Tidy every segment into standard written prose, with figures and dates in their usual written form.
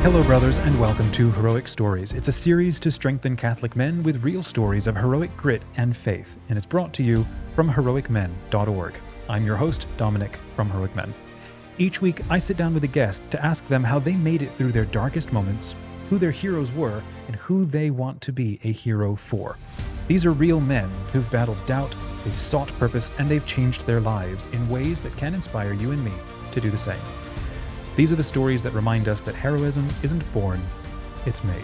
Hello, brothers, and welcome to Heroic Stories. It's a series to strengthen Catholic men with real stories of heroic grit and faith, and it's brought to you from heroicmen.org. I'm your host, Dominic from Heroic Men. Each week, I sit down with a guest to ask them how they made it through their darkest moments, who their heroes were, and who they want to be a hero for. These are real men who've battled doubt, they've sought purpose, and they've changed their lives in ways that can inspire you and me to do the same. These are the stories that remind us that heroism isn't born, it's made.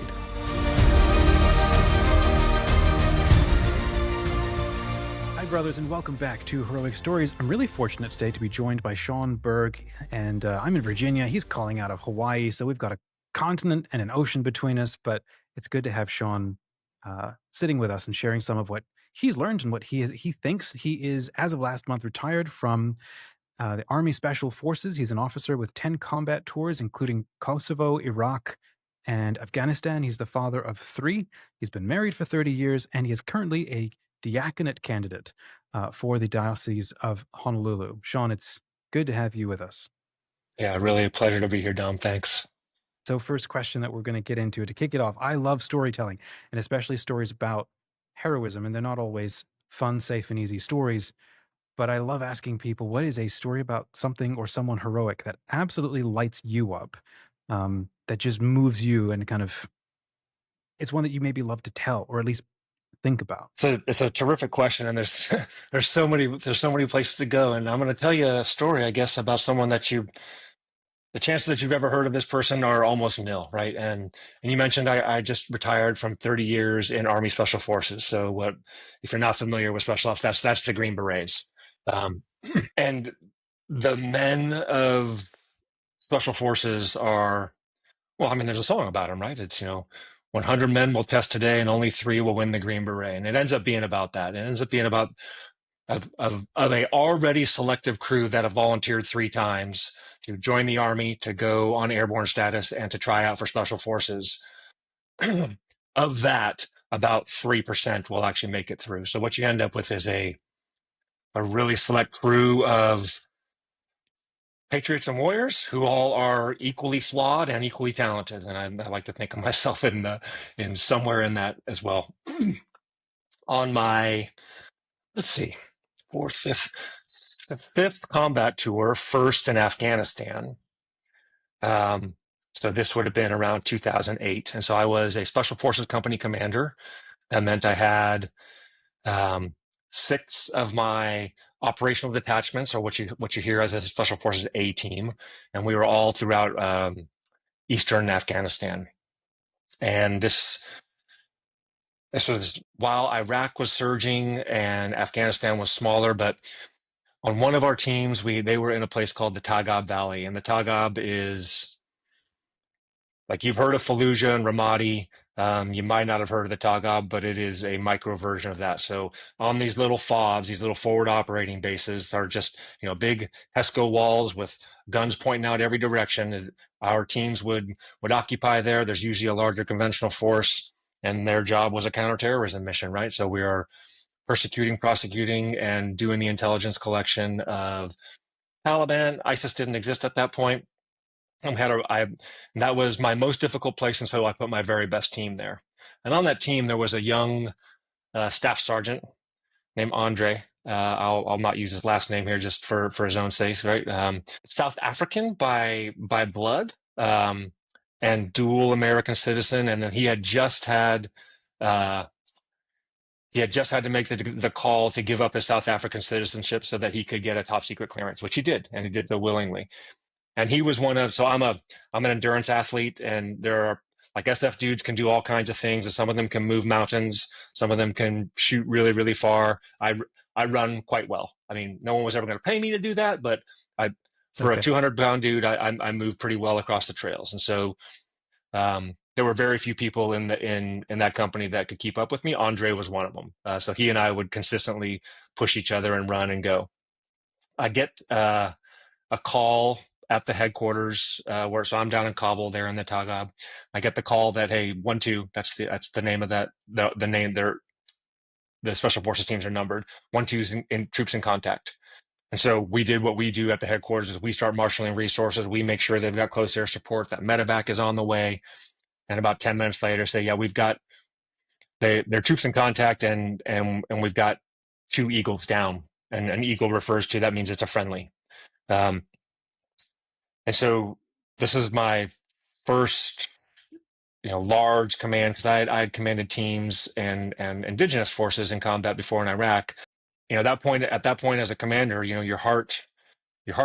Hi, brothers, and welcome back to Heroic Stories. I'm really fortunate today to be joined by Sean Berg, and I'm in Virginia. He's calling out of Hawaii, so we've got a continent and an ocean between us, but it's good to have Sean sitting with us and sharing some of what he's learned and what he thinks. He is, as of last month, retired from the Army Special Forces. He's an officer with 10 combat tours, including Kosovo, Iraq, and Afghanistan. He's the father of 3. He's been married for 30 years, and he is currently a Diaconate candidate for the Diocese of Honolulu. Sean, it's good to have you with us. Yeah, really a pleasure to be here, Dom. Thanks. So first question that we're going to get into to kick it off. I love storytelling, and especially stories about heroism, and they're not always fun, safe, and easy stories. But I love asking people, what is a story about something or someone heroic that absolutely lights you up, that just moves you and kind of, it's one that you maybe love to tell or at least think about? So it's a terrific question, and there's there's so many places to go. And I'm going to tell you a story, I guess, about someone that the chances that you've ever heard of this person are almost nil, right? And you mentioned I just retired from 30 years in Army Special Forces. So what, if you're not familiar with Special Ops, that's the Green Berets, and the men of Special Forces are, well, I mean, there's a song about them, right? It's, 100 men will test today and only 3 will win the Green Beret. And it ends up being about that. It ends up being about of a already selective crew that have volunteered 3 times to join the Army, to go on airborne status, and to try out for Special Forces. Of that, about 3% will actually make it through. So what you end up with is a really select crew of patriots and warriors who all are equally flawed and equally talented, and I like to think of myself in somewhere in that as well. On my, let's see, fifth combat tour, first in Afghanistan. So this would have been around 2008, and so I was a Special Forces company commander. That meant I had 6 of my operational detachments, or what you hear as a Special Forces A team, and we were all throughout eastern Afghanistan. And this was while Iraq was surging and Afghanistan was smaller. But on one of our teams, they were in a place called the Tagab Valley, and the Tagab is, like, you've heard of Fallujah and Ramadi. You might not have heard of the Tagab, but it is a micro version of that. So on these little FOBs, these little forward operating bases, are just, big HESCO walls with guns pointing out every direction. Our teams would occupy there. There's usually a larger conventional force, and their job was a counterterrorism mission, right? So we are persecuting, prosecuting, and doing the intelligence collection of Taliban. ISIS didn't exist at that point. That was my most difficult place, and so I put my very best team there. And on that team, there was a young staff sergeant named Andre. I'll not use his last name here just for his own sake, right? South African by blood, and dual American citizen, and then he had just had to make the call to give up his South African citizenship so that he could get a top secret clearance, which he did, and he did so willingly. And he was so I'm an endurance athlete, and there are, like, SF dudes can do all kinds of things, and some of them can move mountains, some of them can shoot really, really far. I run quite well. I mean, no one was ever going to pay me to do that, but for a 200-pound dude, I move pretty well across the trails. And so there were very few people in that company that could keep up with me. Andre was one of them. So he and I would consistently push each other and run and go. I get a call at the headquarters, so I'm down in Kabul there in the Tagab. I get the call that, hey, 1-2, that's the name of that, the name, the Special Forces teams are numbered. 1-2's in troops in contact. And so we did what we do at the headquarters is we start marshaling resources. We make sure they've got close air support, that medevac is on the way. And about 10 minutes later say, yeah, we've got their troops in contact and we've got 2 Eagles down. And an Eagle refers to, that means it's a friendly. Um, and so this is my first, large command, because I had commanded teams and indigenous forces in combat before in Iraq. At that point as a commander, your heart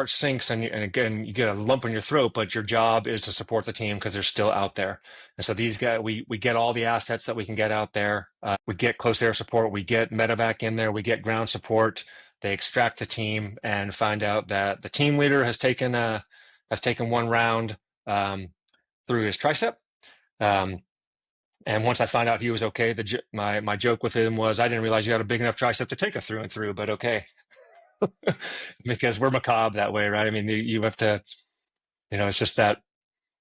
sinks, and again you get a lump in your throat, but your job is to support the team because they're still out there. And so these guys, we get all the assets that we can get out there. We get close air support, we get medevac in there, we get ground support. They extract the team and find out that the team leader has taken 1 round through his tricep. And once I found out he was okay, my joke with him was, I didn't realize you had a big enough tricep to take a through and through, but okay. Because we're macabre that way, right? I mean, you have to, it's just that,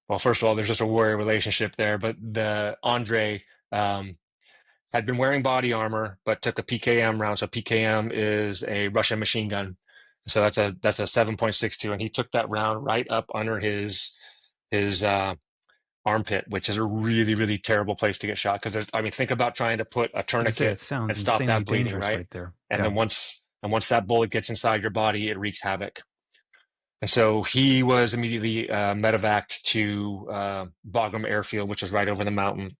well, first of all, there's just a warrior relationship there, but the Andre had been wearing body armor, but took a PKM round. So PKM is a Russian machine gun. So that's a 7.62. And he took that round right up under his armpit, which is a really, really terrible place to get shot. Because think about trying to put a Like I say, it tourniquet sounds and stop insanely that bleeding, dangerous right? right there. And Yeah. then once that bullet gets inside your body, it wreaks havoc. And so he was immediately medevaced to Bagram Airfield, which is right over the mountain.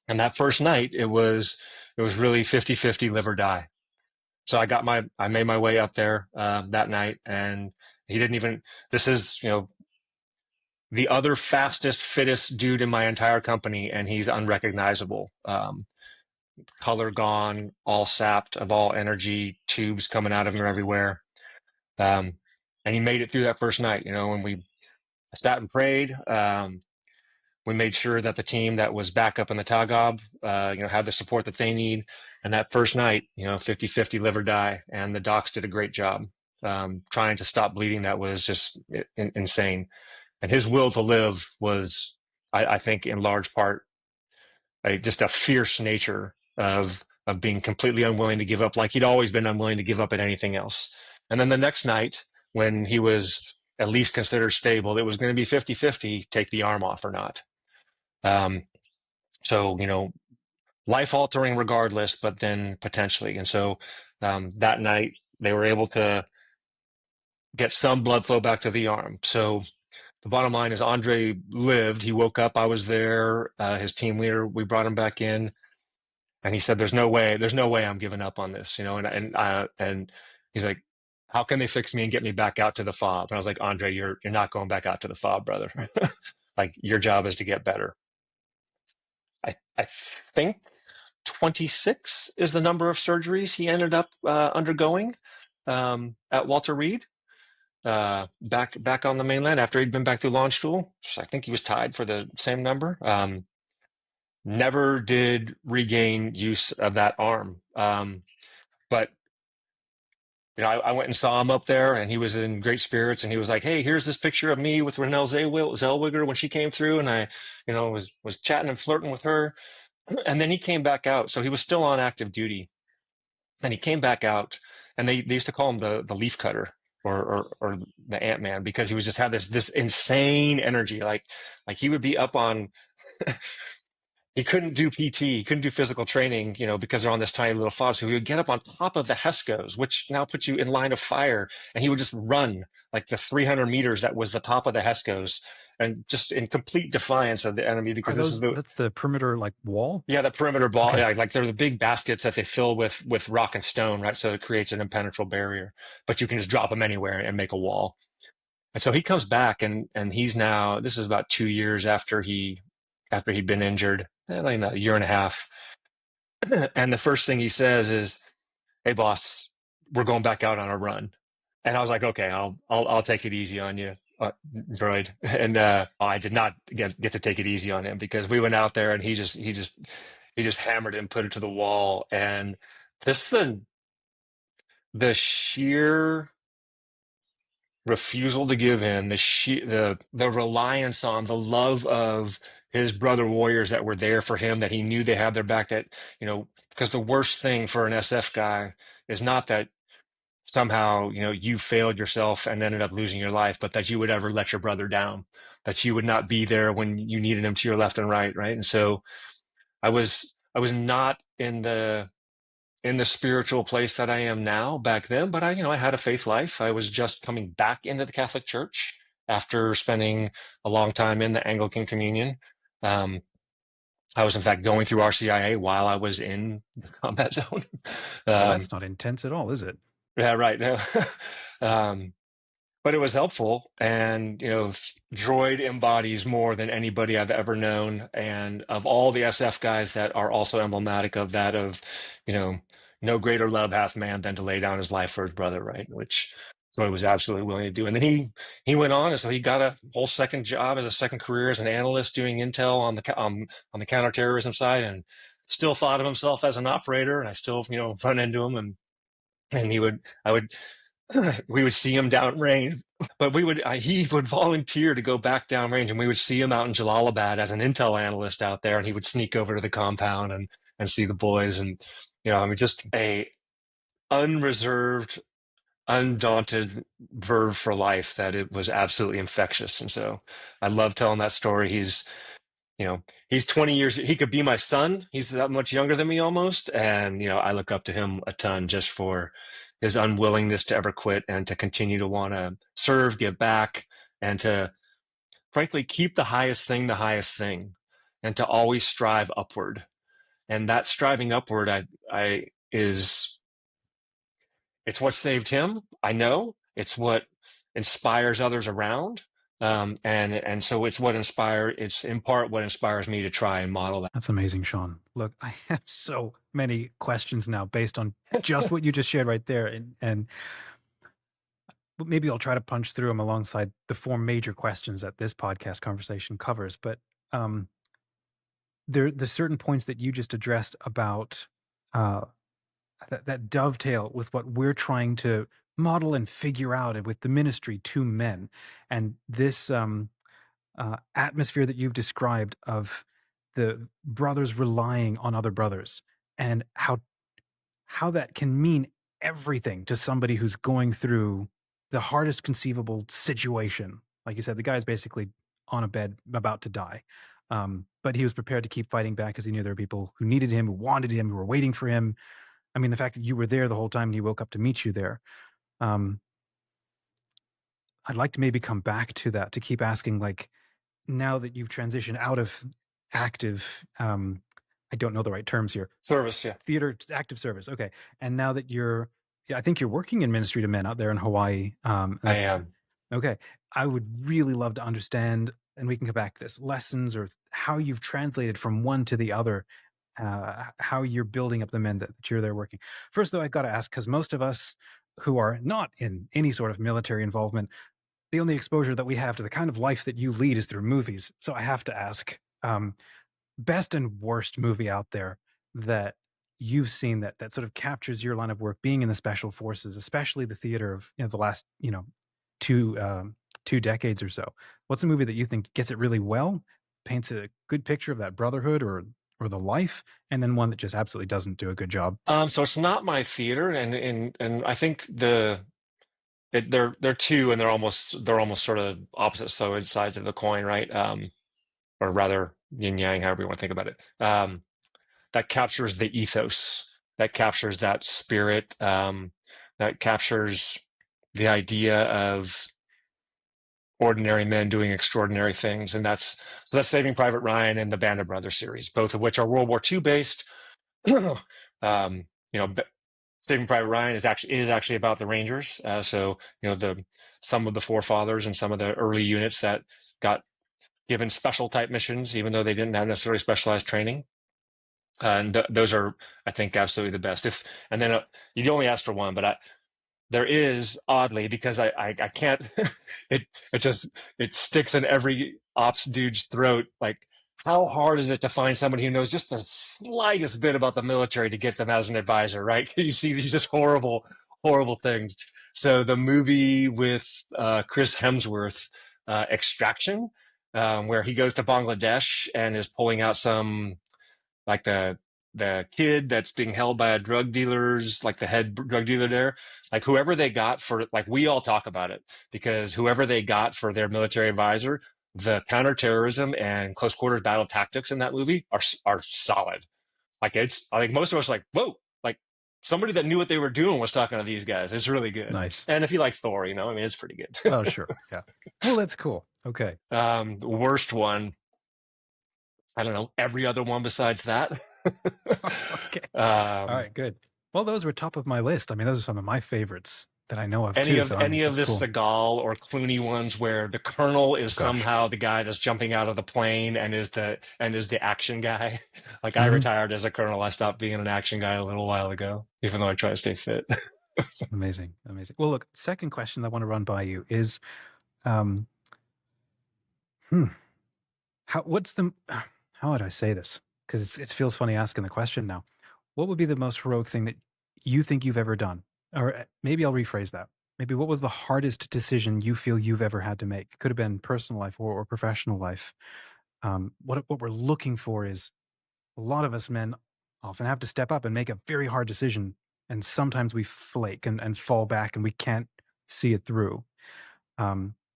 And that first night, it was really 50-50 live or die. So I made my way up there that night, and he didn't even. This is the other fastest, fittest dude in my entire company, and he's unrecognizable. Color gone, all sapped of all energy, tubes coming out of him everywhere. And he made it through that first night. When we sat and prayed, we made sure that the team that was back up in the Tagab, had the support that they need. And that first night, 50-50 live or die. And the docs did a great job trying to stop bleeding. That was just insane. And his will to live was, I think, in large part, just a fierce nature of being completely unwilling to give up, like he'd always been unwilling to give up at anything else. And then the next night, when he was at least considered stable, it was going to be 50-50, take the arm off or not. So, life altering regardless, but then potentially. And so that night they were able to get some blood flow back to the arm. So the bottom line is Andre lived. He woke up. I was there. His team leader, we brought him back in, and he said, there's no way I'm giving up on this, and he's like, how can they fix me and get me back out to the fob? And I was like, Andre, you're not going back out to the fob, brother. Like, your job is to get better. I think 26 is the number of surgeries he ended up undergoing at Walter Reed back on the mainland after he'd been back through launch school. So I think he was tied for the same number. Never did regain use of that arm. But I went and saw him up there, and he was in great spirits, and he was like, hey, here's this picture of me with Renelle Zellweger when she came through, and I was chatting and flirting with her. And then he came back out. So he was still on active duty. And he came back out, and they used to call him the leaf cutter or the Ant-Man, because he was just had this insane energy. Like he would be up on he couldn't do PT, he couldn't do physical training, because they're on this tiny little fob. So he would get up on top of the HESCOs, which now puts you in line of fire, and he would just run like the 300 meters that was the top of the HESCOs, and just in complete defiance of the enemy, because that's the perimeter wall? Yeah, the perimeter ball. Okay. Yeah, like they're the big baskets that they fill with rock and stone, right? So it creates an impenetrable barrier, but you can just drop them anywhere and make a wall. And so he comes back, and he's now, this is about 2 years after he'd been injured, like a year and a half. And the first thing he says is, hey boss, we're going back out on a run. And I was like, okay, I'll take it easy on you, droid. And I did not get to take it easy on him, because we went out there and he just hammered it and put it to the wall. And just the sheer refusal to give in, the reliance on the love of his brother warriors that were there for him, that he knew they had their back, that because the worst thing for an SF guy is not that somehow, you failed yourself and ended up losing your life, but that you would ever let your brother down, that you would not be there when you needed him to your left and right, right? And so I was not in the spiritual place that I am now back then, but I had a faith life. I was just coming back into the Catholic Church after spending a long time in the Anglican Communion. Um, I was in fact going through RCIA while I was in the combat zone. Well, um, that's not intense at all, is it? yeah, right. No. um, but it was helpful, and Droid embodies more than anybody I've ever known, and of all the SF guys that are also emblematic of that, of you know no greater love hath man than to lay down his life for his brother, right? Which Droid was absolutely willing to do. And then he went on, and so he got a whole second job as a second career as an analyst doing intel on the counterterrorism side, and still thought of himself as an operator. And I still run into him, and I would we would see him downrange, but he would volunteer to go back downrange, and we would see him out in Jalalabad as an intel analyst out there, and he would sneak over to the compound and see the boys, and just a unreserved, undaunted verve for life that it was absolutely infectious. And so I love telling that story. He's 20 years, he could be my son. He's that much younger than me almost. And, I look up to him a ton just for his unwillingness to ever quit and to continue to want to serve, give back, and to frankly keep the highest thing, and to always strive upward. And that striving upward, it's what saved him. I know it's what inspires others around. And so it's in part what inspires me to try and model that. That's amazing, Sean. Look, I have so many questions now based on just what you just shared right there. And maybe I'll try to punch through them alongside the four major questions that this podcast conversation covers. But the certain points that you just addressed about that dovetail with what we're trying to model and figure out with the ministry to men, and this atmosphere that you've described of the brothers relying on other brothers, and how that can mean everything to somebody who's going through the hardest conceivable situation. Like you said, the guy's basically on a bed about to die. But he was prepared to keep fighting back because he knew there were people who needed him, who wanted him, who were waiting for him. I mean, the fact that you were there the whole time and he woke up to meet you there. Um, I'd like to maybe come back to that, to keep asking, like, now that you've transitioned out of active, I don't know the right terms here, Service, yeah. theater, active service. Okay. And now that I think you're working in ministry to men out there in Hawaii. I am. Okay. I would really love to understand, and we can come back to this, lessons or how you've translated from one to the other, how you're building up the men that you're there working. First, though, I've got to ask, because most of us who are not in any sort of military involvement, the only exposure that we have to the kind of life that you lead is through movies. So I have to ask, best and worst movie out there that you've seen that sort of captures your line of work, being in the special forces, especially the theater of the last two decades or so. What's a movie that you think gets it really well, paints a good picture of that brotherhood or the life, and then one that just absolutely doesn't do a good job? So it's not my theater, and I think they're two, and they're almost sort of opposite sides of the coin, right? Or rather yin yang, however you want to think about it. That captures the ethos, that captures that spirit, that captures the idea of ordinary men doing extraordinary things, and that's Saving Private Ryan and the Band of Brothers series, both of which are World War II based. um, you know, Saving Private Ryan is actually about the Rangers. So some of the forefathers and some of the early units that got given special type missions, even though they didn't have necessarily specialized training. And those are, I think, absolutely the best. And then you only asked for one, but there is, oddly, because I can't, it sticks in every ops dude's throat. Like, how hard is it to find somebody who knows just the slightest bit about the military to get them as an advisor, right? You see these just horrible, horrible things. So the movie with Chris Hemsworth, Extraction, where he goes to Bangladesh and is pulling out some, like, the the kid that's being held by a drug dealer's, like the head drug dealer there, like whoever they got for, like we all talk about it because whoever they got for their military advisor, the counterterrorism and close quarters battle tactics in that movie are solid. Like I think most of us are like, whoa, like somebody that knew what they were doing was talking to these guys. It's really good. Nice. And if you like Thor, I mean, it's pretty good. Oh, sure. Yeah. Well, that's cool. Okay. Worst one, I don't know, every other one besides that. Okay. All um, right. Good. Well, those were top of my list. I mean, those are some of my favorites that I know of any too. of So any of that's the cool. Seagal or Clooney ones where the colonel is Gosh. somehow the guy that's jumping out of the plane and is the action guy. Like I Hmm. retired as a colonel. I stopped being an action guy a little while ago, even though I try to stay fit. Amazing. Amazing. Well, look, second question I want to run by you is, um, hmm, what's the, how would I say this? Because it feels funny asking the question now. What would be the most heroic thing that you think you've ever done? Or maybe I'll rephrase that. Maybe what was the hardest decision you feel you've ever had to make? It could have been personal life or professional life. What we're looking for is a lot of us men often have to step up and make a very hard decision. And sometimes we flake and fall back and we can't see it through.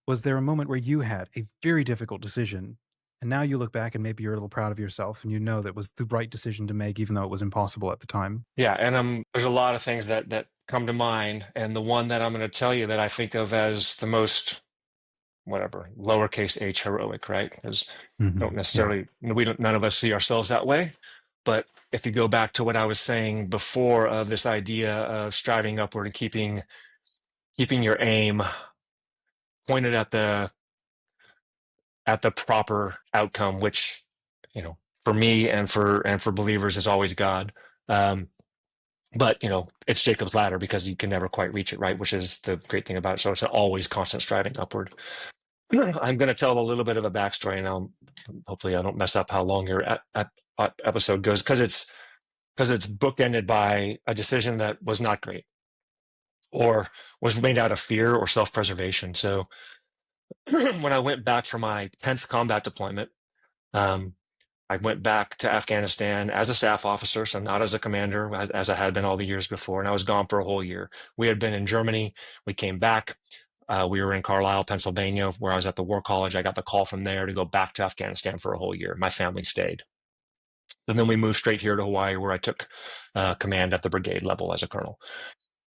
Was there a moment where you had a very difficult decision and now you look back and maybe you're a little proud of yourself and you know that was the right decision to make, even though it was impossible at the time? Yeah, and there's a lot of things that come to mind, and the one that I'm going to tell you that I think of as the most whatever lowercase h heroic, right? Because Hmm. don't Yeah. necessarily none of us see ourselves that way. But if you go back to what I was saying before of this idea of striving upward and keeping your aim pointed at the proper outcome, which for me and for believers is always God. Um, but it's Jacob's ladder because you can never quite reach it, right? Which is the great thing about it. So it's always constant striving upward. I'm going to tell a little bit of a backstory, and hopefully I don't mess up how long your episode goes because it's bookended by a decision that was not great or was made out of fear or self-preservation. So when I went back for my 10th combat deployment, um, I went back to Afghanistan as a staff officer, so not as a commander, as I had been all the years before, and I was gone for a whole year. We had been in Germany. We came back. We were in Carlisle, Pennsylvania, where I was at the War College. I got the call from there to go back to Afghanistan for a whole year. My family stayed. And then we moved straight here to Hawaii, where I took command at the brigade level as a colonel.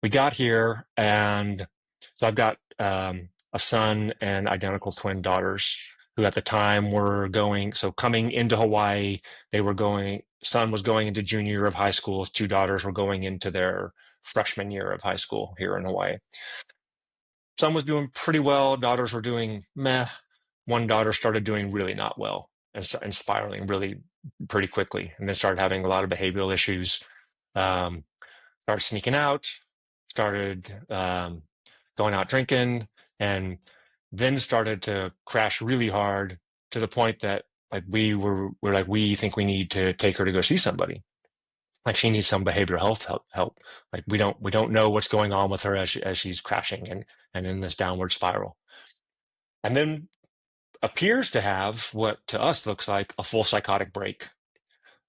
We got here, and so I've got a son and identical twin daughters who at the time were going, so coming into Hawaii, son was going into junior year of high school, two daughters were going into their freshman year of high school here in Hawaii. Son was doing pretty well, daughters were doing meh. One daughter started doing really not well and spiraling really pretty quickly, and then started having a lot of behavioral issues. Started sneaking out, started going out drinking, and then started to crash really hard to the point that like we're like, we think we need to take her to go see somebody. Like she needs some behavioral health help. Like we don't know what's going on with her as she's crashing and in this downward spiral. And then appears to have what to us looks like a full psychotic break.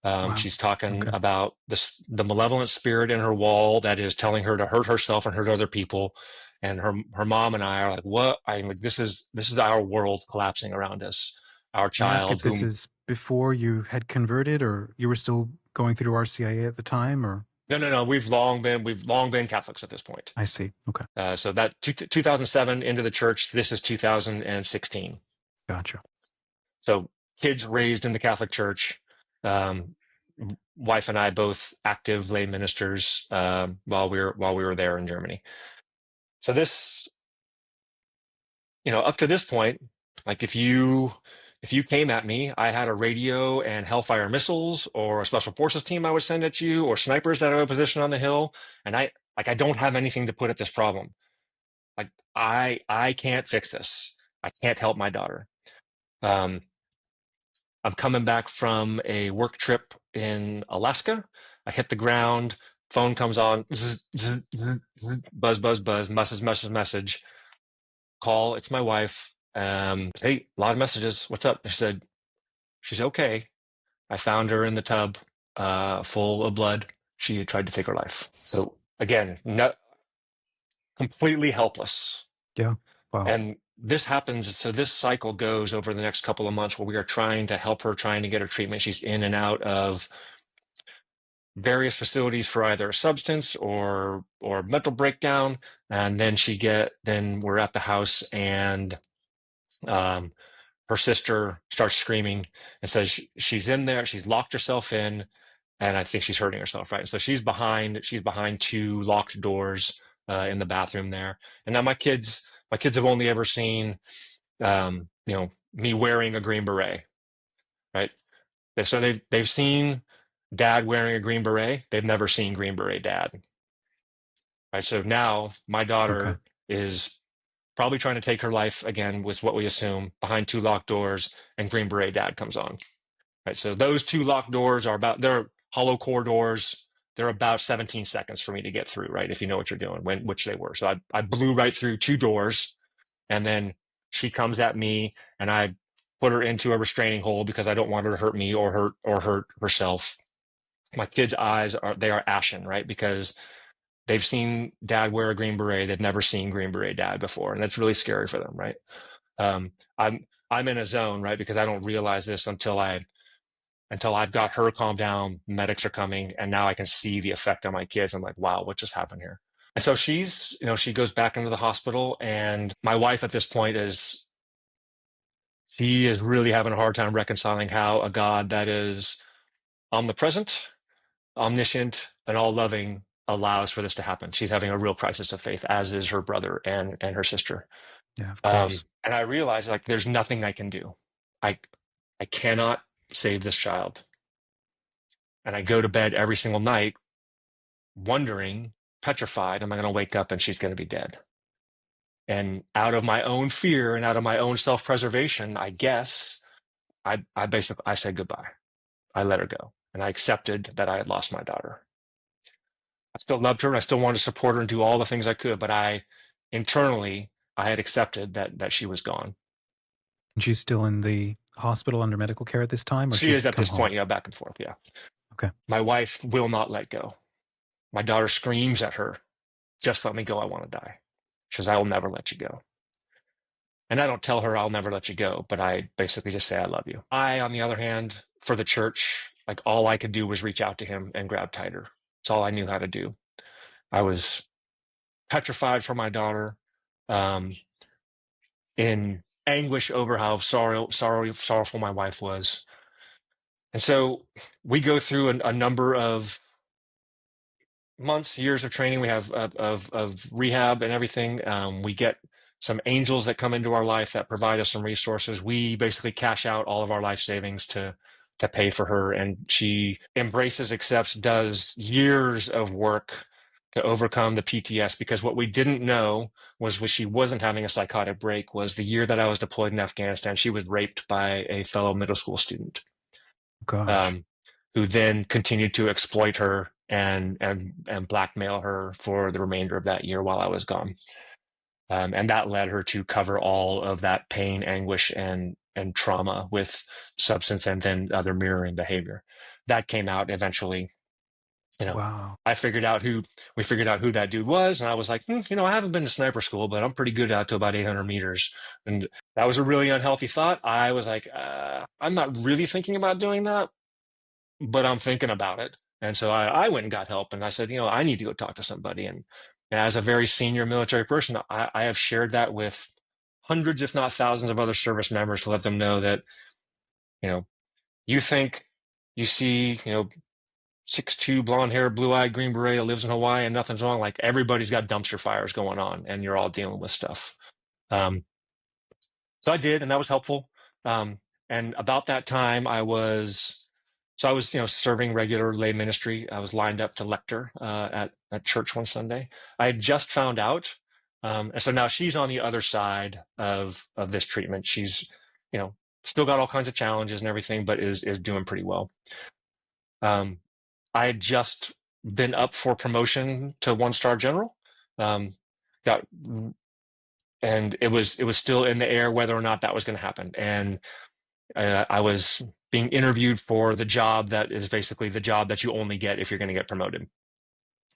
Wow. She's talking Okay. about the malevolent spirit in her wall that is telling her to hurt herself and hurt other people. And her mom and I are like, what? I'm like, this is our world collapsing around us. Our May I ask if child, this whom is before you had converted or you were still going through RCIA at the time, or? no, we've long been Catholics at this point. I see. Okay. So that 2007 into the church. This is 2016. Gotcha. So kids raised in the Catholic Church. Um, Wife and I both active lay ministers while we were there in Germany. So this, up to this point, like if you came at me, I had a radio and Hellfire missiles or a special forces team I would send at you or snipers that I would position on the hill, and I don't have anything to put at this problem. Like I can't fix this. I can't help my daughter. Um, I'm coming back from a work trip in Alaska. I hit the ground. Phone comes on. Zzz, zzz, zzz, zzz, buzz, buzz, buzz. Message. Call. It's my wife. Hey, a lot of messages. What's up? I said, she's okay. I found her in the tub. full of blood. She had tried to take her life. So again, not completely helpless. Yeah. Wow. And this happens. So this cycle goes over the next couple of months where we are trying to help her, trying to get her treatment. She's in and out of various facilities for either substance or mental breakdown. And then we're at the house, and um, her sister starts screaming and says she's in there. She's locked herself in, and I think she's hurting herself, right? So she's behind two locked doors in the bathroom there. And now my kids have only ever seen me wearing a green beret, right? So they've seen dad wearing a green beret. They've never seen green beret dad, right? So now my Okay. daughter is probably trying to take her life again, was what we assume, behind two locked doors, and green beret dad comes on. Right, so those two locked doors they're hollow core doors. They're about 17 seconds for me to get through, right? If you know what you're doing, which they were. So I blew right through two doors, and then she comes at me, and I put her into a restraining hold because I don't want her to hurt me or hurt herself. My kids' eyes are ashen, right? Because they've seen dad wear a green beret. They've never seen green beret dad before, and that's really scary for them, right? Um, I'm in a zone, right? Because I don't realize this until I've got her calmed down, medics are coming, and now I can see the effect on my kids. I'm like, wow, what just happened here? And so she goes back into the hospital, and my wife at this point she is really having a hard time reconciling how a God that is omnipresent, omniscient, and all loving allows for this to happen. She's having a real crisis of faith, as is her brother and her sister. Yeah, of course. And I realized, like, there's nothing I can do. I I cannot save this child. And I go to bed every single night wondering, petrified, am I going to wake up and she's going to be dead? And out of my own fear and out of my own self-preservation, I guess I said goodbye. I let her go, and I accepted that I had lost my daughter. I still loved her, and I still wanted to support her and do all the things I could, but internally I had accepted that she was gone. And she's still in the hospital under medical care at this time, or She she is at come this home? point, back and forth. Yeah. Okay. My wife will not let go. My daughter screams at her, just let me go. I want to die. She says, I will never let you go. And I don't tell her I'll never let you go, but I basically just say, I love you. On the other hand, for the church, like, all I could do was reach out to him and grab tighter. It's all I knew how to do. I was petrified for my daughter, in anguish over how sorrowful my wife was. And so we go through a number of months, years of training. We have of rehab and everything. We get some angels that come into our life that provide us some resources. We basically cash out all of our life savings to pay for her, and she embraces, accepts, does years of work to overcome the PTS. Because what we didn't know was she wasn't having a psychotic break. Was the year that I was deployed in Afghanistan, she was raped by a fellow middle school student, Gosh. um, who then continued to exploit her and blackmail her for the remainder of that year while I was gone. And that led her to cover all of that pain, anguish, and trauma with substance and then other mirroring behavior. That came out eventually. Wow. We figured out who that dude was, and I was like, I haven't been to sniper school, but I'm pretty good out to about 800 meters. And that was a really unhealthy thought. I was like, I'm not really thinking about doing that, but I'm thinking about it. And so I went and got help, and I said, I need to go talk to somebody. And as a very senior military person, I have shared that with hundreds, if not thousands, of other service members to let them know that, you think you see, 6'2", blonde hair, blue-eyed, green beret that lives in Hawaii and nothing's wrong. Like, everybody's got dumpster fires going on, and you're all dealing with stuff. So I did, and that was helpful. And about that time, I was serving regular lay ministry. I was lined up to lecture at church one Sunday. I had just found out, and so now she's on the other side of this treatment. She's, still got all kinds of challenges and everything, but is doing pretty well. I had just been up for promotion to 1-star general. Got And it was still in the air whether or not that was going to happen. And I was being interviewed for the job that is basically the job that you only get if you're going to get promoted.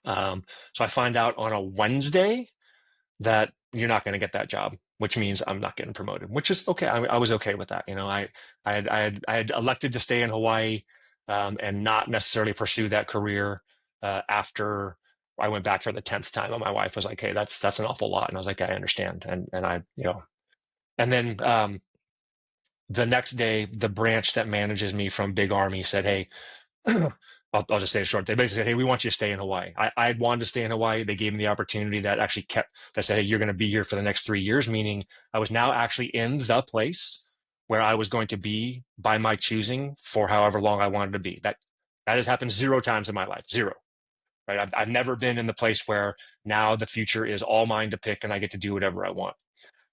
So I find out on a Wednesday that you're not going to get that job, which means I'm not getting promoted, which is okay. I was okay with that. I had elected to stay in Hawaii and not necessarily pursue that career after I went back for the 10th time. And my wife was like, "Hey, that's an awful lot," and I was like, "I understand." And I, and then the next day, the branch that manages me from Big Army said, "Hey." I'll just say it short. They basically said, "Hey, we want you to stay in Hawaii." I wanted to stay in Hawaii. They gave me the opportunity that actually that said, "Hey, you're going to be here for the next 3 years," meaning I was now actually in the place where I was going to be by my choosing for however long I wanted to be. That has happened 0 times in my life. 0. Right? I've never been in the place where now the future is all mine to pick and I get to do whatever I want.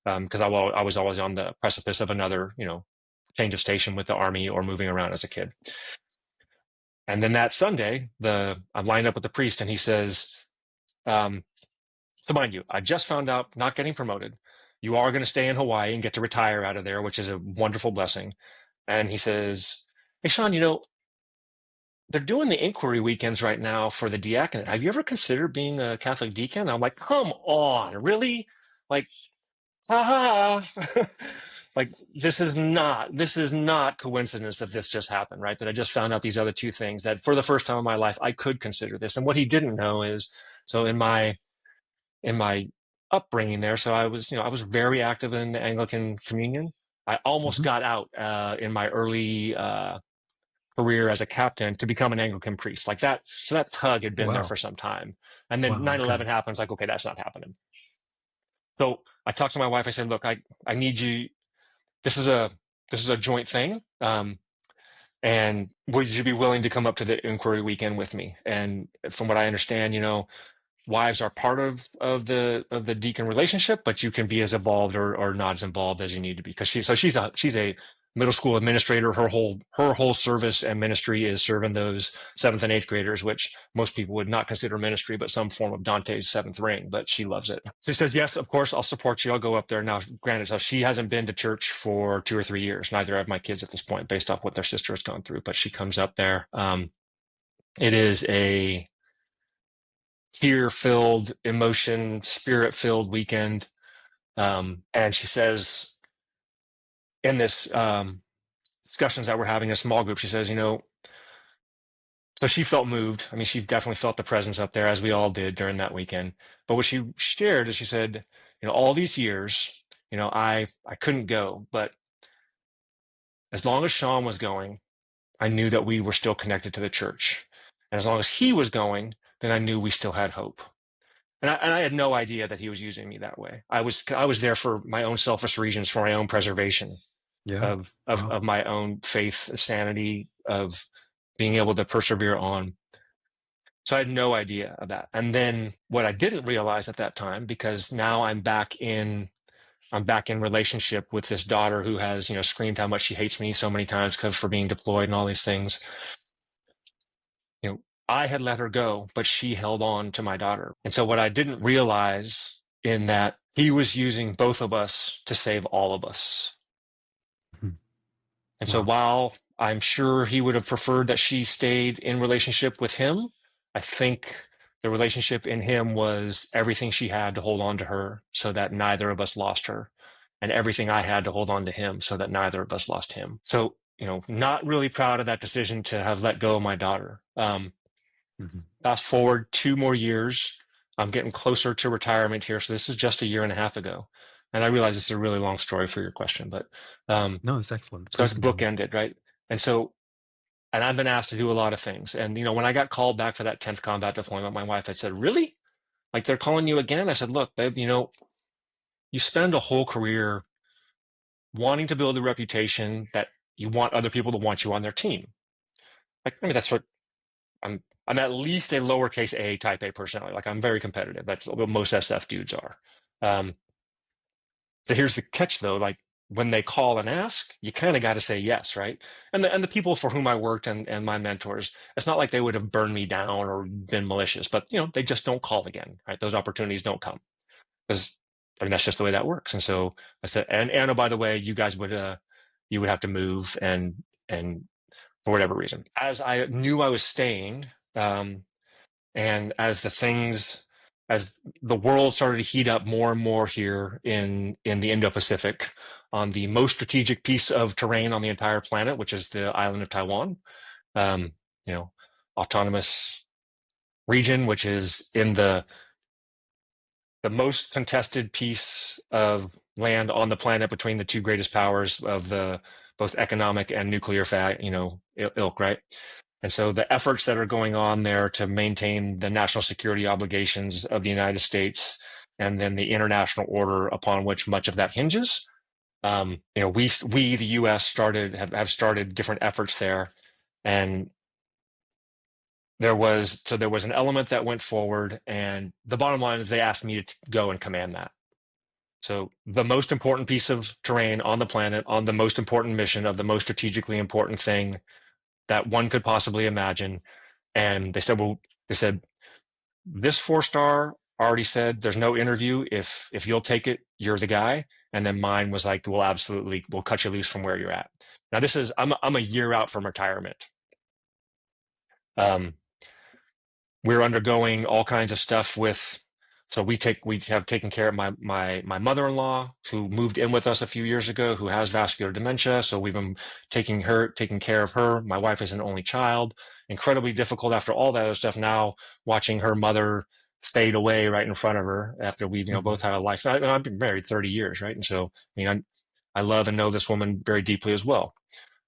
Because I was always on the precipice of another, change of station with the Army or moving around as a kid. And then that Sunday, I'm lined up with the priest, and he says, so mind you, I just found out not getting promoted. You are going to stay in Hawaii and get to retire out of there, which is a wonderful blessing. And he says, "Hey, Sean, they're doing the inquiry weekends right now for the diaconate. Have you ever considered being a Catholic deacon?" I'm like, "Come on, really? Like, haha." Like, this is not coincidence that this just happened, right? That I just found out these other 2 things, that for the first time in my life I could consider this. And what he didn't know is, so in my upbringing there, so I was very active in the Anglican Communion. I almost Hmm. got out in my early career as a captain to become an Anglican priest, like that. So that tug had been there Wow. for some time, and then Wow. Okay. 9/11 happens. Like, okay, that's not happening. So I talked to my wife. I said, "Look, I need you. This is a joint thing. And would you be willing to come up to the inquiry weekend with me?" And from what I understand, wives are part of the deacon relationship, but you can be as involved or not as involved as you need to be, because she's a middle school administrator. Her whole service and ministry is serving those 7th and 8th graders, which most people would not consider ministry, but some form of Dante's 7th ring. But she loves it. So she says, "Yes, of course, I'll support you. I'll go up there." Now, granted, so she hasn't been to church for 2 or 3 years. Neither have my kids at this point, based off what their sister has gone through. But she comes up there. It is a tear-filled, emotion, spirit-filled weekend. And she says, in this discussions that we're having in a small group, she says, so she felt moved. I mean, she definitely felt the presence up there, as we all did during that weekend. But what she shared is, she said, all these years, I couldn't go, but as long as Sean was going, I knew that we were still connected to the church. And as long as he was going, then I knew we still had hope. And I had no idea that he was using me that way. I was there for my own selfish reasons, for my own preservation Yeah. of Wow. my own faith, sanity, of being able to persevere on. So I had no idea of that. And then what I didn't realize at that time, because now I'm back in relationship with this daughter who has, screamed how much she hates me so many times because for being deployed and all these things. I had let her go, but she held on to my daughter. And so what I didn't realize in that, he was using both of us to save all of us. Mhm. And so Wow. while I'm sure he would have preferred that she stayed in relationship with him, I think the relationship in him was everything she had to hold on to her so that neither of us lost her, and everything I had to hold on to him so that neither of us lost him. So, not really proud of that decision to have let go of my daughter. Mhm. Fast forward 2 more years, I'm getting closer to retirement here. So this is just a year and a half ago. And I realize this is a really long story for your question, but No, it's excellent. so Please it's continue. bookended, right? And so, and I've been asked to do a lot of things. And, when I got called back for that 10th combat deployment, my wife had said, "Really? Like, they're calling you again?" I said, "Look, babe, you spend a whole career wanting to build a reputation that you want other people to want you on their team." Like, I mean, that's what I'm at least a lowercase a type A personality. Like, I'm very competitive. That's what most SF dudes are. Um, so here's the catch, though. Like, when they call and ask, you kind of got to say yes, right? And the people for whom I worked, and my mentors, it's not like they would have burned me down or been malicious, but they just don't call again, right? Those opportunities don't come, because I mean, that's just the way that works. And so I said, and oh, by the way, you guys would you would have to move and for whatever reason. As I knew I was staying, and as the world started to heat up more and more here in the Indo-Pacific, on the most strategic piece of terrain on the entire planet, which is the island of Taiwan, um, you know, autonomous region, which is in the most contested piece of land on the planet between the two greatest powers of the both economic and nuclear ilk, right? And so the efforts that are going on there to maintain the national security obligations of the United States and then the international order upon which much of that hinges, we the U.S. have started different efforts there, and there was an element that went forward, and the bottom line is they asked me to go and command that. So the most important piece of terrain on the planet, on the most important mission of the most strategically important thing that one could possibly imagine. And they said, this 4-star already said there's no interview. If you'll take it, you're the guy. And then mine was like, we'll cut you loose from where you're at. Now I'm a year out from retirement. We're undergoing all kinds of stuff so we have taken care of my mother-in-law, who moved in with us a few years ago, who has vascular dementia. So we've been taking care of her. My wife is an only child. Incredibly difficult after all that other stuff. Now watching her mother fade away right in front of her after we've both had a life. I've been married 30 years, right? And so I love and know this woman very deeply as well.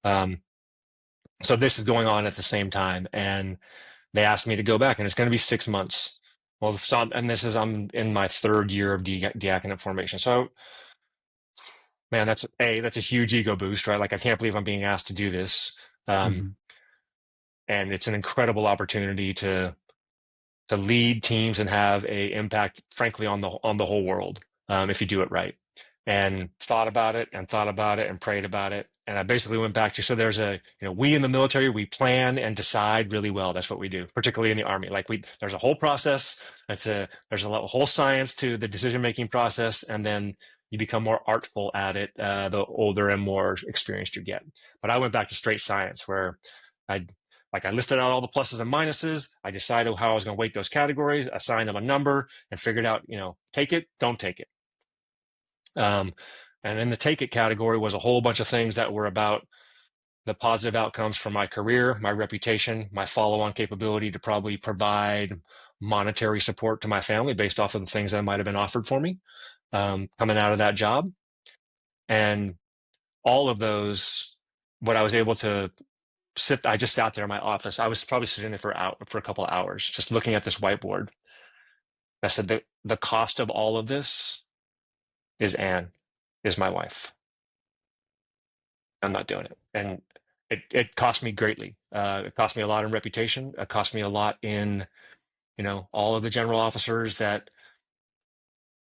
So this is going on at the same time, and they asked me to go back, and it's going to be 6 months. Well, I'm in my 3rd year of diaconate formation. So, man, that's a huge ego boost, right? Like, I can't believe I'm being asked to do this. And it's an incredible opportunity to lead teams and have a impact, frankly, on the whole world, if you do it right. And thought about it and prayed about it. And I basically went back to, so there's we in the military, we plan and decide really well. That's what we do, particularly in the Army. Like there's a whole process. There's a whole science to the decision-making process. And then you become more artful at it, the older and more experienced you get. But I went back to straight science, where I listed out all the pluses and minuses. I decided how I was going to weight those categories, assigned them a number, and figured out, take it, don't take it. And in the take it category was a whole bunch of things that were about the positive outcomes for my career, my reputation, my follow-on capability to probably provide monetary support to my family based off of the things that might have been offered for me coming out of that job. And all of those, what I was able to I just sat there in my office. I was probably sitting there for a couple of hours, just looking at this whiteboard. I said, the cost of all of this is Anne, is my wife. I'm not doing it. And it cost me greatly. It cost me a lot in reputation. It cost me a lot in, all of the general officers that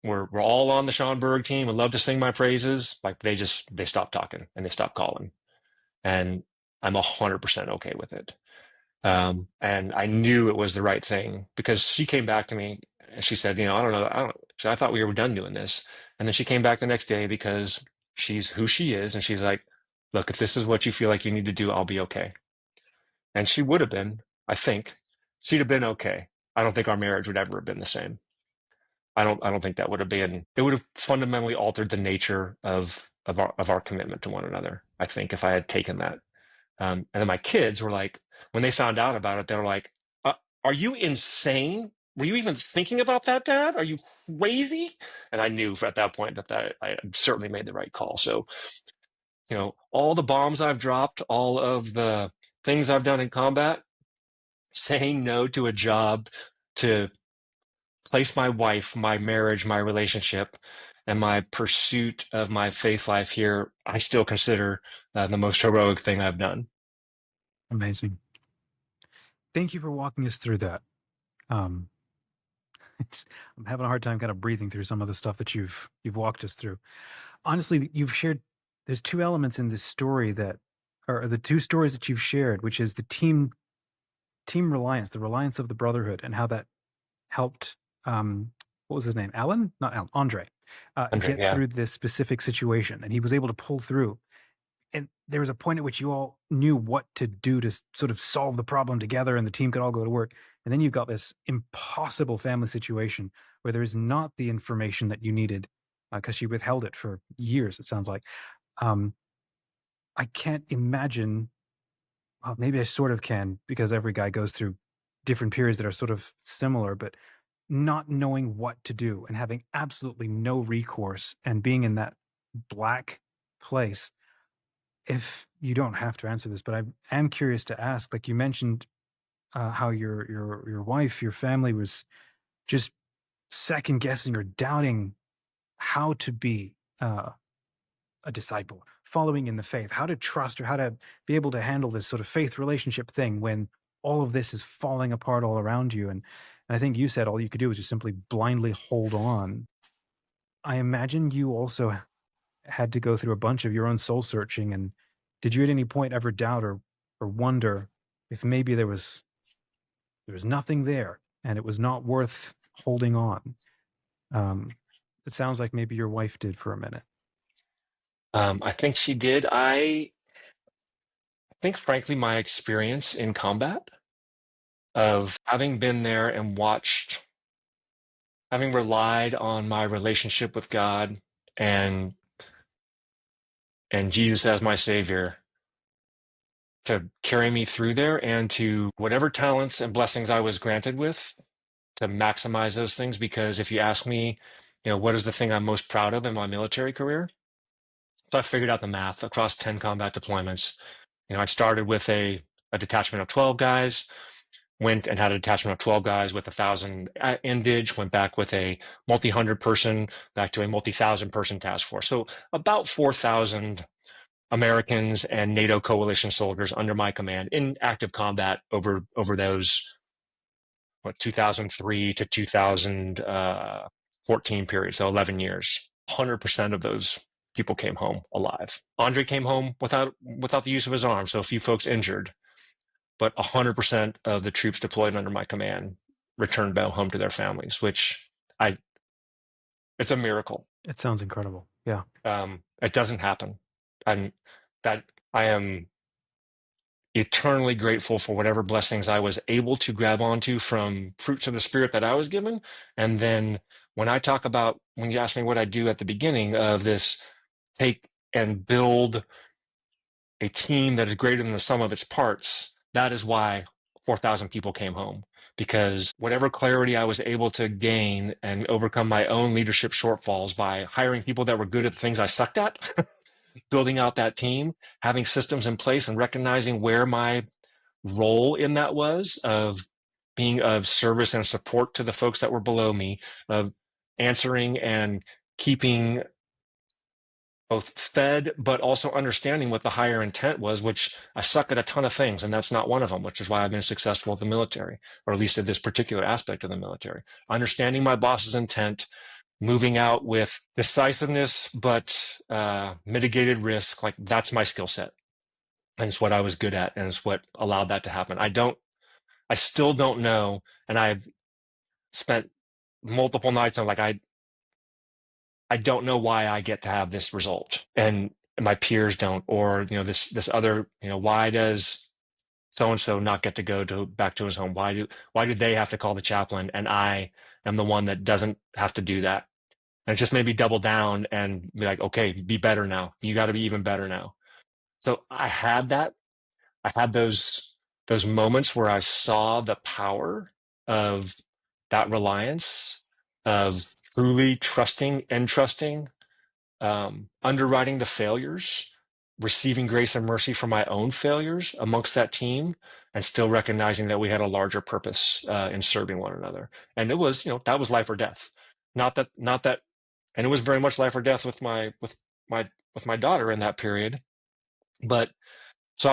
were all on the Sean Berg team and loved to sing my praises. Like they stopped talking and they stopped calling. And I'm 100% okay with it. And I knew it was the right thing, because she came back to me and she said, I thought we were done doing this. And then she came back the next day, because she's who she is. And she's like, look, if this is what you feel like you need to do, I'll be okay. And she would have been, I think, she'd have been okay. I don't think our marriage would ever have been the same. I don't think that would have been, it would have fundamentally altered the nature of our commitment to one another, I think, if I had taken that. And then my kids were like, when they found out about it, they were like, are you insane? Were you even thinking about that, Dad? Are you crazy? And I knew at that point that I certainly made the right call. So, all the bombs I've dropped, all of the things I've done in combat, saying no to a job to place my wife, my marriage, my relationship, and my pursuit of my faith life here, I still consider the most heroic thing I've done. Amazing. Thank you for walking us through that. I'm having a hard time kind of breathing through some of the stuff that you've walked us through. Honestly, you've shared, there's 2 elements in this story that are the 2 stories that you've shared, which is the team reliance, the reliance of the Brotherhood, and how that helped, what was his name? Alan? Not Alan, Andre, Andre, get yeah. through this specific situation. And he was able to pull through. and there was a point at which you all knew what to do to sort of solve the problem together and the team could all go to work. And then you've got this impossible family situation where there is not the information that you needed because she withheld it for years, it sounds like. Um, I can't imagine, well, maybe I sort of can because every guy goes through different periods that are sort of similar, but not knowing what to do and having absolutely no recourse and being in that black place. If you don't have to answer this, but I am curious to ask, like you mentioned, how your wife, your family was just second guessing or doubting how to be a disciple, following in the faith, how to trust or how to be able to handle this sort of faith relationship thing when all of this is falling apart all around you. And I think you said all you could do was just simply blindly hold on. I imagine you also had to go through a bunch of your own soul searching. And did you at any point ever doubt or wonder if maybe there was nothing there and it was not worth holding on? Um, it sounds like maybe your wife did for a minute. I think she did. I think, frankly, my experience in combat of having been there and watched, having relied on my relationship with God and and Jesus as my savior to carry me through there and to whatever talents and blessings I was granted with to maximize those things. Because if you ask me, what is the thing I'm most proud of in my military career? So I figured out the math across 10 combat deployments. I started with a detachment of 12 guys, went and had a detachment of 12 guys with 1,000 indige, went back with a multi-hundred person, back to a multi-thousand person task force. So about 4,000 Americans and NATO coalition soldiers under my command in active combat over those 2003 to 2014 period, so 11 years. 100% of those people came home alive. Andre came home without the use of his arm, so a few folks injured, but 100% of the troops deployed under my command returned back home to their families, which it's a miracle. It sounds incredible. Yeah. It doesn't happen. And that I am eternally grateful for whatever blessings I was able to grab onto from fruits of the spirit that I was given. And then when you asked me what I do at the beginning of this, take and build a team that is greater than the sum of its parts, that is why 4,000 people came home. Because whatever clarity I was able to gain and overcome my own leadership shortfalls by hiring people that were good at the things I sucked at, building out that team, having systems in place and recognizing where my role in that was of being of service and support to the folks that were below me, of answering and keeping both fed, but also understanding what the higher intent was, which I suck at a ton of things, and that's not one of them, which is why I've been successful with the military, or at least at this particular aspect of the military. Understanding my boss's intent, moving out with decisiveness, but mitigated risk, like that's my skill set. And it's what I was good at, and it's what allowed that to happen. I still don't know, and I've spent multiple nights on I don't know why I get to have this result and my peers don't, or this other, why does so and so not get to go back to his home? Why do they have to call the chaplain and I am the one that doesn't have to do that? And it just made me double down and be like, okay, be better now. You got to be even better now. So I had that. I had those moments where I saw the power of that reliance, of truly trusting and trusting, underwriting the failures, receiving grace and mercy for my own failures amongst that team, and still recognizing that we had a larger purpose in serving one another. And it was, that was life or death. Not that, and it was very much life or death with my daughter in that period. But so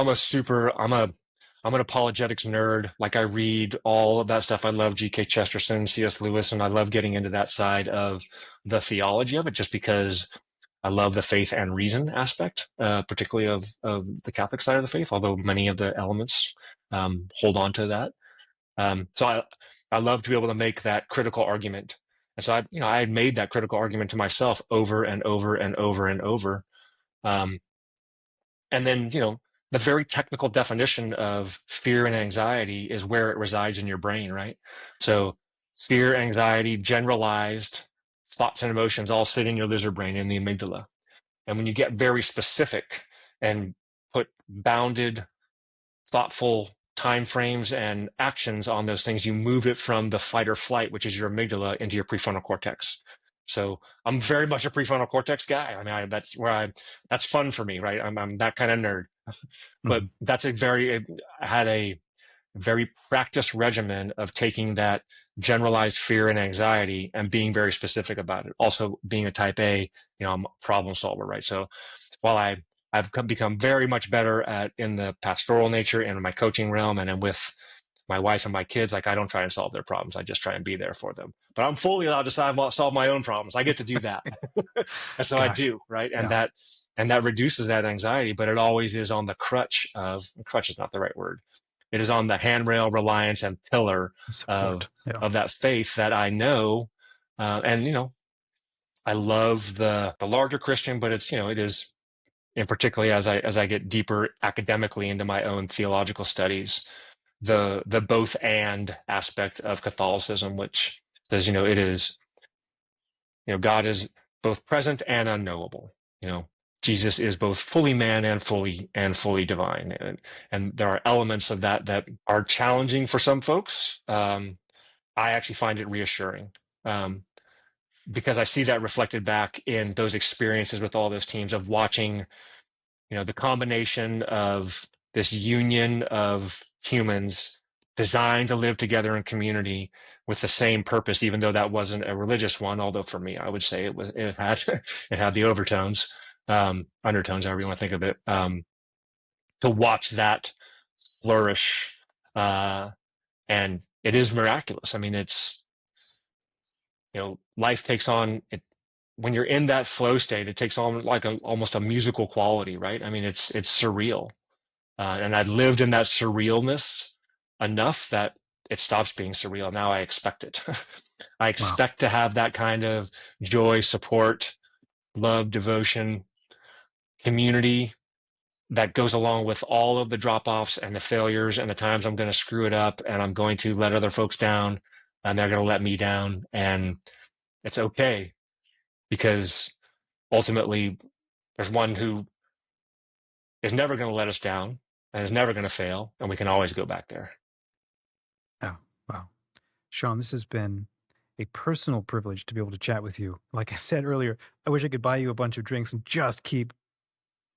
I'm an apologetics nerd. Like I read all of that stuff. I love G.K. Chesterton, C.S. Lewis, and I love getting into that side of the theology of it just because I love the faith and reason aspect, particularly of the Catholic side of the faith, although many of the elements hold on to that. So I love to be able to make that critical argument. And so I had made that critical argument to myself over and over and over and over. Um, And then, the very technical definition of fear and anxiety is where it resides in your brain, right? So fear, anxiety, generalized thoughts and emotions all sit in your lizard brain in the amygdala. And when you get very specific and put bounded, thoughtful time frames and actions on those things, you move it from the fight or flight, which is your amygdala, into your prefrontal cortex. So I'm very much a prefrontal cortex guy. I mean, that's fun for me, right? I'm that kind of nerd. But Mhm. I had a very practiced regimen of taking that generalized fear and anxiety and being very specific about it. Also, being a type A, I'm a problem solver, right? So while I've become very much better at in the pastoral nature and in my coaching realm, and with my wife and my kids, like I don't try and solve their problems. I just try and be there for them. But I'm fully allowed to solve my own problems. I get to do that, and so I Gosh. do, right? Yeah. And that reduces that anxiety. But it always is on the crutch is not the right word. It is on the handrail, reliance, and pillar Support. Yeah. of that faith that I know, and I love the larger Christian, but it is, and particularly as I get deeper academically into my own theological studies, the both and aspect of Catholicism, which says, it is, God is both present and unknowable. Jesus is both fully man and fully divine, and there are elements of that are challenging for some folks. I actually find it reassuring. Because I see that reflected back in those experiences with all those teams of watching, the combination of this union of humans designed to live together in community with the same purpose, even though that wasn't a religious one. Although for me, I would say it had it had the overtones, undertones, however you want to think of it. To watch that flourish, and it is miraculous. I mean, it's life takes on it when you're in that flow state. It takes on like almost a musical quality, right? I mean, it's surreal. And I'd lived in that surrealness enough that it stops being surreal. Now I expect it. I Wow. expect to have that kind of joy, support, love, devotion, community that goes along with all of the drop offs and the failures and the times I'm going to screw it up and I'm going to let other folks down and they're going to let me down. And it's okay, because ultimately there's one who is never going to let us down and is never going to fail. And we can always go back there. Yeah. Wow. Sean, this has been a personal privilege to be able to chat with you. Like I said earlier, I wish I could buy you a bunch of drinks and just keep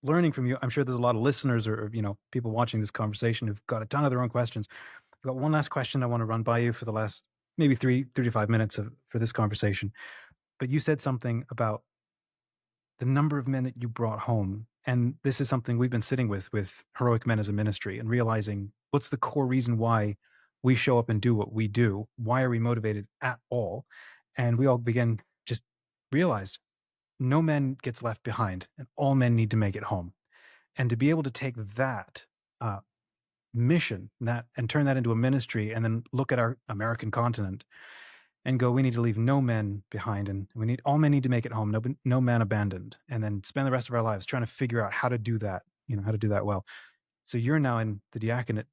learning from you. I'm sure there's a lot of listeners or people watching this conversation who've got a ton of their own questions. I've got one last question I want to run by you for the last maybe 35 minutes for this conversation. But you said something about the number of men that you brought home. And this is something we've been sitting with Heroic Men as a Ministry, and realizing what's the core reason why we show up and do what we do. Why are we motivated at all? And we all began just realized no man gets left behind and all men need to make it home. And to be able to take that uh, mission and turn that into a ministry, and then look at our American continent and go, we need to leave no men behind, and all men need to make it home, no man abandoned, and then spend the rest of our lives trying to figure out how to do that, how to do that well. So you're now in the diaconate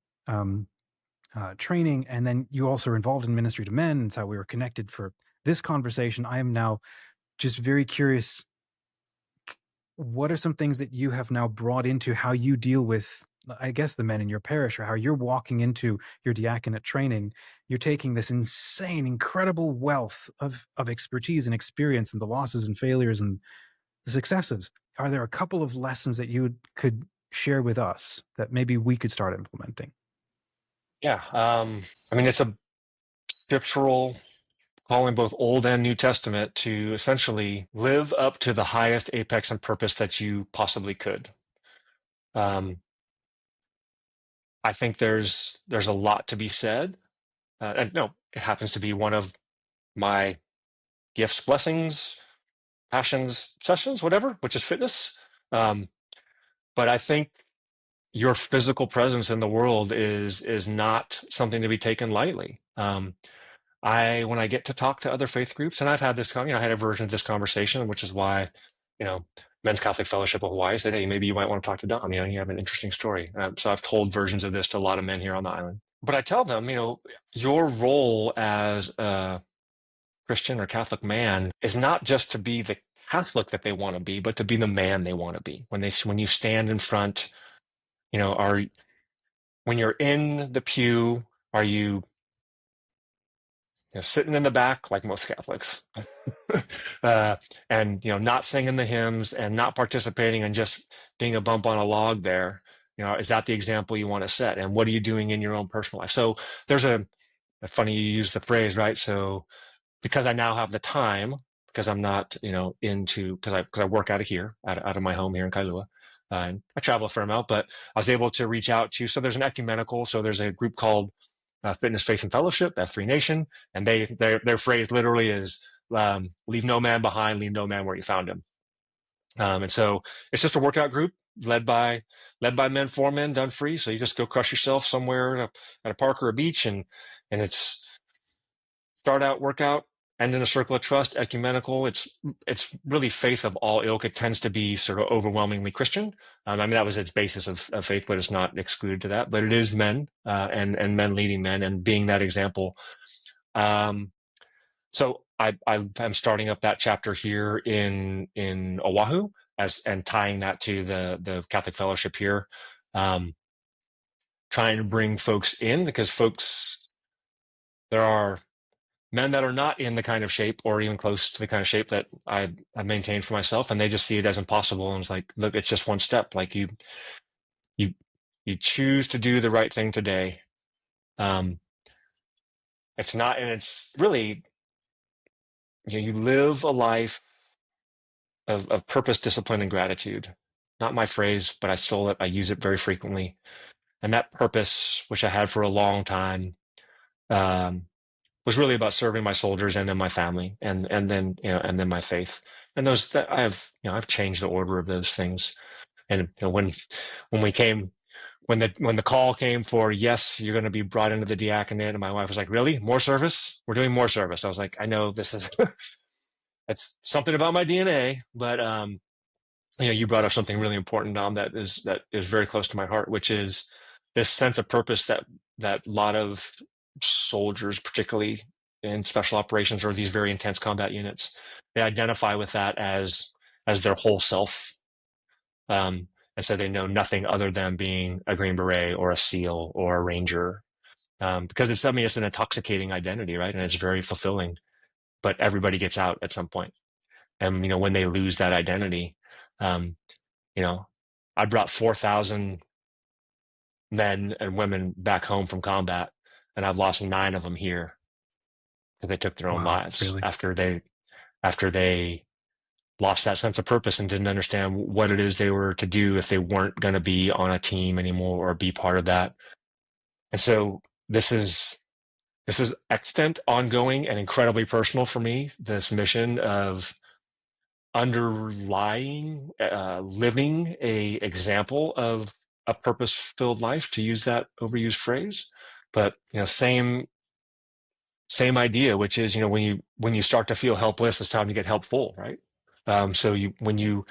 training, and then you also are involved in ministry to men. It's how we were connected for this conversation. I am now just very curious, what are some things that you have now brought into how you deal with, I guess, the men in your parish, or how you're walking into your diaconate training? You're taking this insane, incredible wealth of expertise and experience, and the losses and failures and the successes. Are there a couple of lessons that you could share with us that maybe we could start implementing? Yeah. I mean, it's a scriptural calling, both Old and New Testament, to essentially live up to the highest apex and purpose that you possibly could. Um, I think there's a lot to be said, and no, it happens to be one of my gifts, blessings, passions, sessions, whatever, which is fitness. Um, but I think your physical presence in the world is not something to be taken lightly. When I get to talk to other faith groups, and I've had this, I had a version of this conversation, which is why Men's Catholic Fellowship of Hawaii said, hey, maybe you might want to talk to Dom. You have an interesting story. So I've told versions of this to a lot of men here on the island. But I tell them, your role as a Christian or Catholic man is not just to be the Catholic that they want to be, but to be the man they want to be. When you stand in front, when you're in the pew, are you sitting in the back like most Catholics, and not singing the hymns and not participating and just being a bump on a log there? Is that the example you want to set? And what are you doing in your own personal life? So there's a funny you use the phrase, right? So because I now have the time, because I'm not because I work out of here, out of my home here in Kailua. And I travel a fair amount, but I was able to reach out to. So there's an ecumenical. So there's a group called Fitness, Faith, and Fellowship, F3 Nation, and their phrase literally is "Leave no man behind, leave no man where you found him." And so it's just a workout group led by men for men, done free. So you just go crush yourself somewhere at a park or a beach, and it's start out, workout, end in a circle of trust, ecumenical. It's really faith of all ilk. It tends to be sort of overwhelmingly Christian. That was its basis of faith, but it's not excluded to that. But it is men and men leading men and being that example. So I'm starting up that chapter here in Oahu and tying that to the Catholic Fellowship here, trying to bring folks in because there are men that are not in the kind of shape or even close to the kind of shape that I maintained for myself, and they just see it as impossible. And it's like, look, it's just one step. Like you choose to do the right thing today. It's not, and it's really, you live a life of purpose, discipline, and gratitude. Not my phrase, but I stole it. I use it very frequently. And that purpose, which I had for a long time, was really about serving my soldiers and then my family and then my faith. And those that I've changed the order of those things. And when the call came for, yes, you're going to be brought into the diaconate, and my wife was like, really? More service? We're doing more service. I was like, I know this is it's something about my DNA, but you brought up something really important, Dom, that is very close to my heart, which is this sense of purpose that a lot of soldiers, particularly in special operations or these very intense combat units, they identify with that as their whole self. And so they know nothing other than being a Green Beret or a SEAL or a Ranger, because it's an intoxicating identity, right? And it's very fulfilling. But everybody gets out at some point, and when they lose that identity, I brought 4,000 men and women back home from combat, and I've lost 9 of them here because they took their own lives really? after they lost that sense of purpose and didn't understand what it is they were to do if they weren't going to be on a team anymore or be part of that. And so this is extant, ongoing, and incredibly personal for me, this mission of underlying living a example of a purpose-filled life, to use that overused phrase. But same idea, which is when you start to feel helpless, it's time to get helpful, right? So when you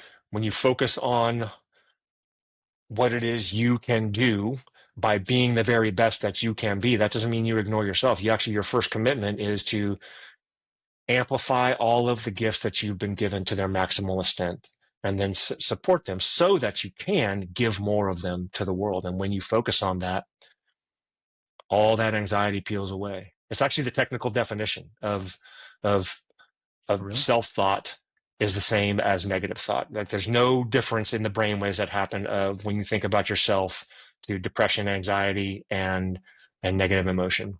focus on what it is you can do by being the very best that you can be, that doesn't mean you ignore yourself. Your first commitment is to amplify all of the gifts that you've been given to their maximal extent, and then support them so that you can give more of them to the world. And when you focus on that, all that anxiety peels away. It's actually the technical definition of Really? self-thought is the same as negative thought. Like there's no difference in the brainwaves that happen when you think about yourself to depression, anxiety, and negative emotion.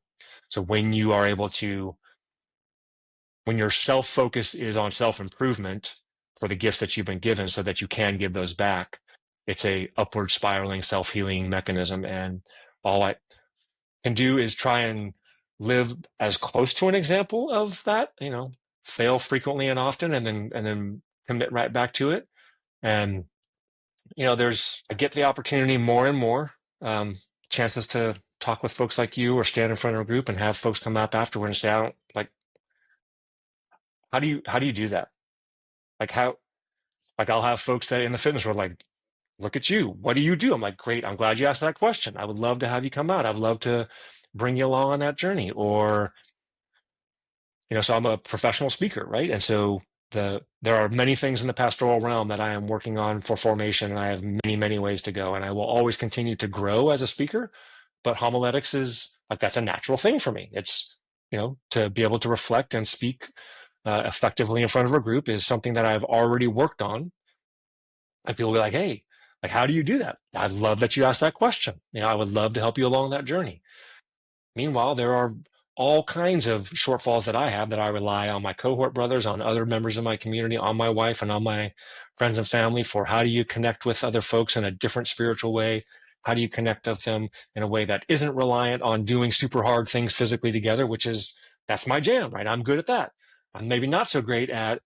So when you are able to, when your self-focus is on self-improvement for the gifts that you've been given so that you can give those back, it's a upward spiraling self-healing mechanism. And all I can do is try and live as close to an example of that, fail frequently and often, and then commit right back to it. And I get the opportunity more and more, chances to talk with folks like you or stand in front of a group and have folks come up afterward and say, I don't like, how do you do that? Like Like I'll have folks that in the fitness world like, look at you. What do you do? I'm like, great. I'm glad you asked that question. I would love to have you come out. I'd love to bring you along on that journey. Or, so I'm a professional speaker, right? And so there are many things in the pastoral realm that I am working on for formation, and I have many, many ways to go. And I will always continue to grow as a speaker, but homiletics is like, that's a natural thing for me. It's, to be able to reflect and speak effectively in front of a group is something that I've already worked on. And people will be like, hey, like, how do you do that? I love that you asked that question. I would love to help you along that journey. Meanwhile, there are all kinds of shortfalls that I have that I rely on my cohort brothers, on other members of my community, on my wife, and on my friends and family for how do you connect with other folks in a different spiritual way? How do you connect with them in a way that isn't reliant on doing super hard things physically together, that's my jam, right? I'm good at that. I'm maybe not so great at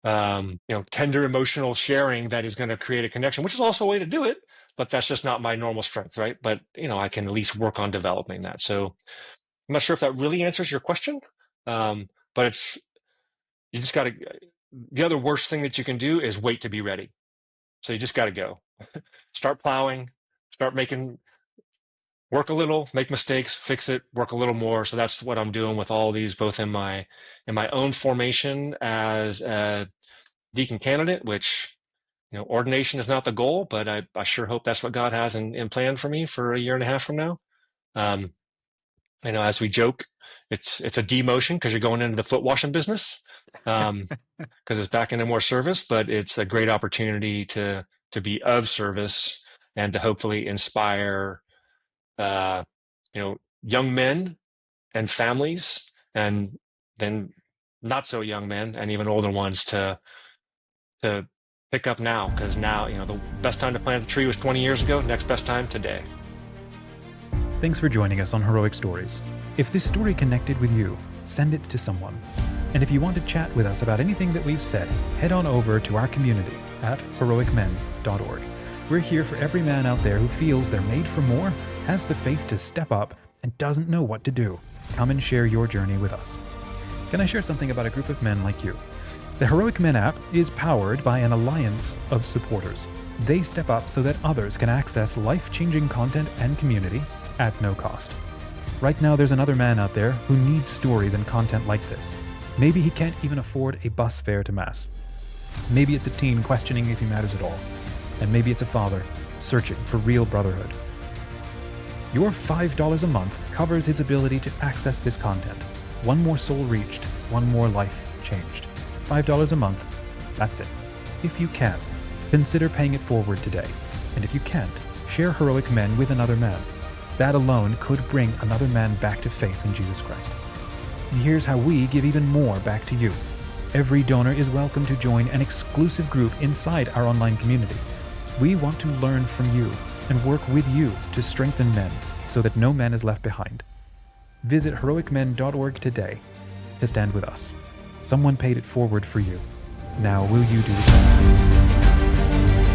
tender emotional sharing that is going to create a connection, which is also a way to do it, but that's just not my normal strength, right? But, I can at least work on developing that. So I'm not sure if that really answers your question, but you just got to, the other worst thing that you can do is wait to be ready. So you just got to go. Start plowing, start work a little, make mistakes, fix it, work a little more. So that's what I'm doing with all of these, both in my own formation as a deacon candidate, which, ordination is not the goal, but I sure hope that's what God has in plan for me for a year and a half from now. As we joke, it's a demotion because you're going into the foot washing business, because it's back into more service, but it's a great opportunity to be of service and to hopefully inspire, young men and families, and then not so young men and even older ones to pick up now, because now, the best time to plant a tree was 20 years ago. Next best time, today. Thanks for joining us on Heroic Stories. If this story connected with you, send it to someone. And if you want to chat with us about anything that we've said, head on over to our community at heroicmen.org. We're here for every man out there who feels they're made for more, has the faith to step up, and doesn't know what to do. Come and share your journey with us. Can I share something about a group of men like you? The Heroic Men app is powered by an alliance of supporters. They step up so that others can access life-changing content and community at no cost. Right now, there's another man out there who needs stories and content like this. Maybe he can't even afford a bus fare to Mass. Maybe it's a teen questioning if he matters at all. And maybe it's a father searching for real brotherhood. Your $5 a month covers his ability to access this content. One more soul reached, one more life changed. $5 a month, that's it. If you can, consider paying it forward today. And if you can't, share Heroic Men with another man. That alone could bring another man back to faith in Jesus Christ. And here's how we give even more back to you. Every donor is welcome to join an exclusive group inside our online community. We want to learn from you and work with you to strengthen men so that no man is left behind. Visit heroicmen.org today to stand with us. Someone paid it forward for you. Now will you do the same?